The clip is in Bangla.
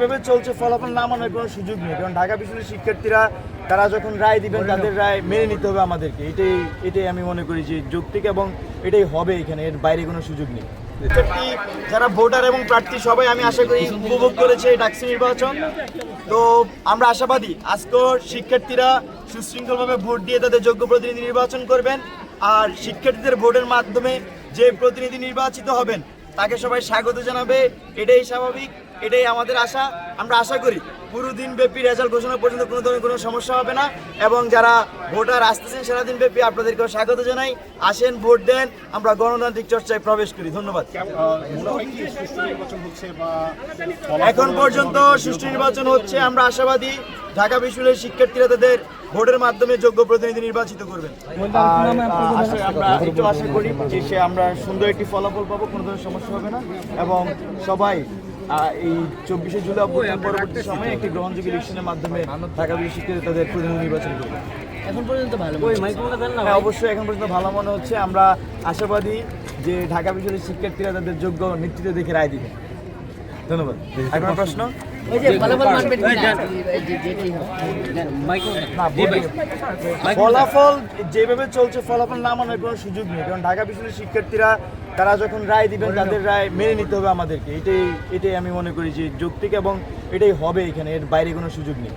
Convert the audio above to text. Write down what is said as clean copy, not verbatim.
যেভাবে চলছে ফলাফল না মানার কোনো সুযোগ নেই, কারণ ঢাকা বিশ্ববিদ্যালয়ের শিক্ষার্থীরা তারা যখন রায় দিবেন তাদের রায় মেনে নিতে হবে আমাদেরকে। এটাই আমি মনে করি যে যৌক্তিক এবং এটাই হবে, এখানে এর বাইরে কোনো সুযোগ নেই। যারা ভোটার এবং প্রার্থী সবাই আমি আশা করি উপভোগ করেছে ডাকসু নির্বাচন। তো আমরা আশাবাদী আজকেও শিক্ষার্থীরা সুশৃঙ্খলভাবে ভোট দিয়ে তাদের যোগ্য প্রতিনিধি নির্বাচন করবেন, আর শিক্ষার্থীদের ভোটের মাধ্যমে যে প্রতিনিধি নির্বাচিত হবেন তাকে সবাই স্বাগত জানাবে। এটাই স্বাভাবিক, এটাই আমাদের আশা। আমরা আশা করি পুরো দিন ব্যাপী রেজাল্ট ঘোষণা পর্যন্ত কোনো ধরনের কোনো সমস্যা হবে না, এবং যারা ভোটার আসতেছেন সারাদিন ব্যাপী আপনাদেরকেও স্বাগত জানাই। আসেন, ভোট দেন, আমরা গণতান্ত্রিক চর্চায় প্রবেশ করি। ধন্যবাদ। এখন পর্যন্ত সুষ্ঠু নির্বাচন হচ্ছে। আমরা আশাবাদী ঢাকা বিশ্ববিদ্যালয়ের শিক্ষার্থীরা তাদের ভোটের মাধ্যমে যোগ্য প্রতিনিধি নির্বাচিত করবেন। আমরা একটু আশা করি যে আমরা সুন্দর একটি ফলাফল পাবো, কোনো ধরনের সমস্যা হবে না, এবং সবাই এই 24শে জুলাই অভ্যুত্থান পরবর্তী সময়ে একটি গ্রহণযোগ্য ইলেকশনের মাধ্যমে ঢাকা বিশ্ববিদ্যালয় শিক্ষার্থীরা তাদের প্রতিনিধি নির্বাচন করবে। এখন পর্যন্ত ভালো অবশ্যই এখন পর্যন্ত ভালো মনে হচ্ছে। আমরা আশাবাদী যে ঢাকা বিশ্ববিদ্যালয়ের শিক্ষার্থীরা তাদের যোগ্য নেতৃত্ব দেখে রায় দিবে। ধন্যবাদ। এখন প্রশ্ন ফলাফল যেভাবে চলছে ফলাফল না মানার কোনো সুযোগ নেই, কারণ ঢাকা বিশ্ববিদ্যালয়ের শিক্ষার্থীরা তারা যখন রায় দিবেন তাদের রায় মেনে নিতে হবে আমাদেরকে। এটাই আমি মনে করি যে যৌক্তিক এবং এটাই হবে, এখানে এর বাইরে কোনো সুযোগ নেই।